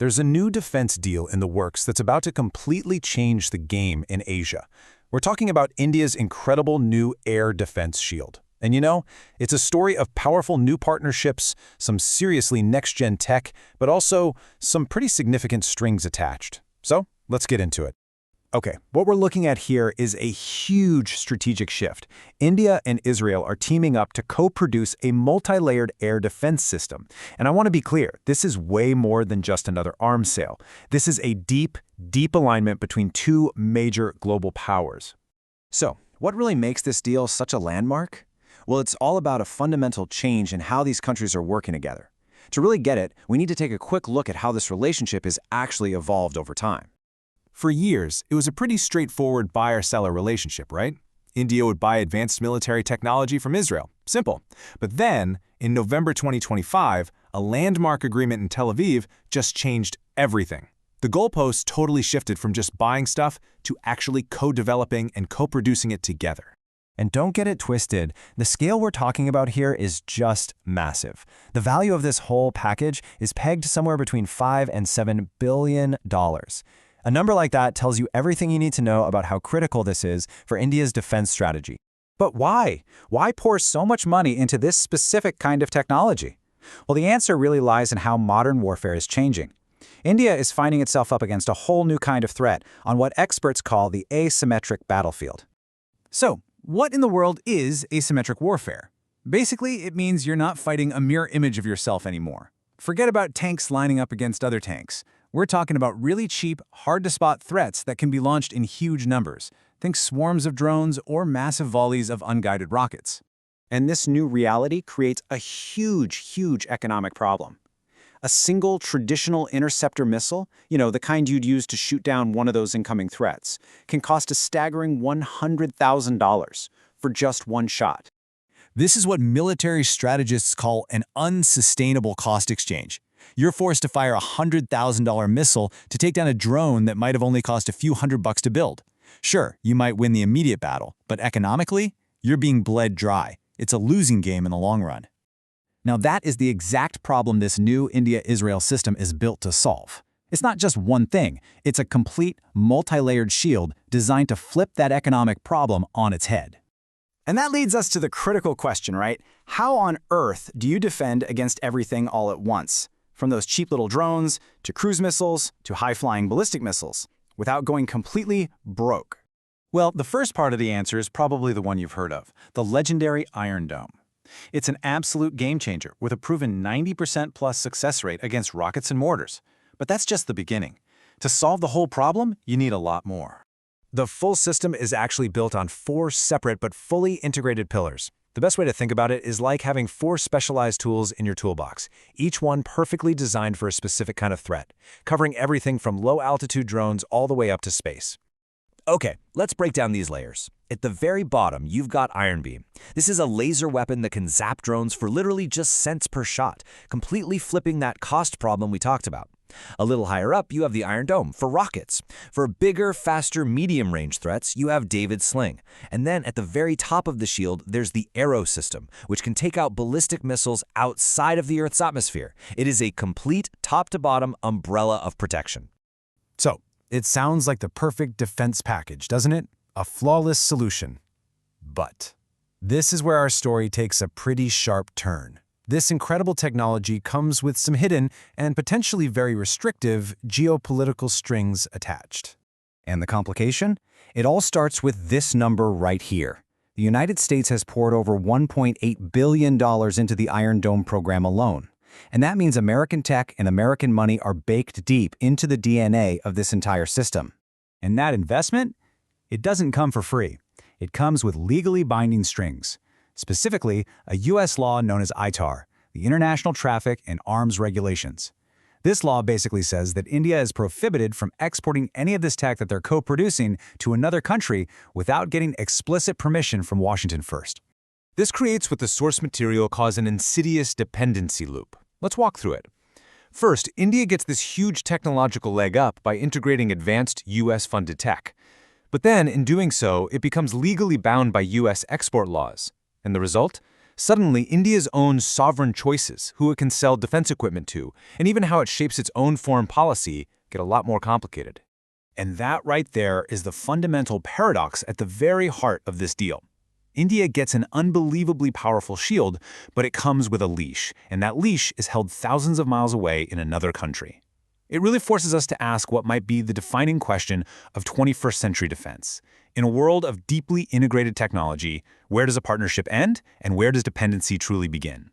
There's a new defense deal in the works that's about to completely change the game in Asia. We're talking about India's incredible new air defense shield. And you know, it's a story of powerful new partnerships, some seriously next-gen tech, but also some pretty significant strings attached. So, let's get into it. Okay, what we're looking at here is a huge strategic shift. India and Israel are teaming up to co-produce a multi-layered air defense system. And I want to be clear, this is way more than just another arms sale. This is a deep, deep alignment between two major global powers. So, what really makes this deal such a landmark? Well, it's all about a fundamental change in how these countries are working together. To really get it, we need to take a quick look at how this relationship has actually evolved over time. For years, it was a pretty straightforward buyer-seller relationship, right? India would buy advanced military technology from Israel. Simple. But then, in November 2025, a landmark agreement in Tel Aviv just changed everything. The goalposts totally shifted from just buying stuff to actually co-developing and co-producing it together. And don't get it twisted, the scale we're talking about here is just massive. The value of this whole package is pegged somewhere between $5 and $7 billion. A number like that tells you everything you need to know about how critical this is for India's defense strategy. But why? Why pour so much money into this specific kind of technology? Well, the answer really lies in how modern warfare is changing. India is finding itself up against a whole new kind of threat on what experts call the asymmetric battlefield. So, what in the world is asymmetric warfare? Basically, it means you're not fighting a mirror image of yourself anymore. Forget about tanks lining up against other tanks. We're talking about really cheap, hard-to-spot threats that can be launched in huge numbers. Think swarms of drones or massive volleys of unguided rockets. And this new reality creates a huge economic problem. A single traditional interceptor missile, the kind you'd use to shoot down one of those incoming threats, can cost a staggering $100,000 for just one shot. This is what military strategists call an unsustainable cost exchange. You're forced to fire a $100,000 missile to take down a drone that might have only cost a few $100 to build. Sure, you might win the immediate battle, but economically, you're being bled dry. It's a losing game in the long run. Now that is the exact problem this new India-Israel system is built to solve. It's not just one thing, it's a complete, multi-layered shield designed to flip that economic problem on its head. And that leads us to the critical question, right? How on earth do you defend against everything all at once? From those cheap little drones, to cruise missiles, to high-flying ballistic missiles, without going completely broke? Well, the first part of the answer is probably the one you've heard of, the legendary Iron Dome. It's an absolute game-changer with a proven 90% plus success rate against rockets and mortars. But that's just the beginning. To solve the whole problem, you need a lot more. The full system is actually built on 4 separate but fully integrated pillars. The best way to think about it is like having 4 specialized tools in your toolbox, each one perfectly designed for a specific kind of threat, covering everything from low-altitude drones all the way up to space. Okay, let's break down these layers. At the very bottom, you've got Iron Beam. This is a laser weapon that can zap drones for literally just cents per shot, completely flipping that cost problem we talked about. A little higher up, you have the Iron Dome for rockets. For bigger, faster, medium-range threats, you have David's Sling. And then at the very top of the shield, there's the Arrow system, which can take out ballistic missiles outside of the Earth's atmosphere. It is a complete, top-to-bottom umbrella of protection. So, it sounds like the perfect defense package, doesn't it? A flawless solution. But this is where our story takes a pretty sharp turn. This incredible technology comes with some hidden and potentially very restrictive geopolitical strings attached. And the complication? It all starts with this number right here. The United States has poured over $1.8 billion into the Iron Dome program alone. And that means American tech and American money are baked deep into the DNA of this entire system. And that investment? It doesn't come for free. It comes with legally binding strings. Specifically, a U.S. law known as ITAR, the International Traffic in Arms Regulations. This law basically says that India is prohibited from exporting any of this tech that they're co-producing to another country without getting explicit permission from Washington first. This creates what the source material calls an insidious dependency loop. Let's walk through it. First, India gets this huge technological leg up by integrating advanced U.S.-funded tech. But then, in doing so, it becomes legally bound by U.S. export laws. And the result? Suddenly, India's own sovereign choices, who it can sell defense equipment to, and even how it shapes its own foreign policy, get a lot more complicated. And that right there is the fundamental paradox at the very heart of this deal. India gets an unbelievably powerful shield, but it comes with a leash, and that leash is held thousands of miles away in another country. It really forces us to ask what might be the defining question of 21st century defense. In a world of deeply integrated technology, where does a partnership end, and where does dependency truly begin?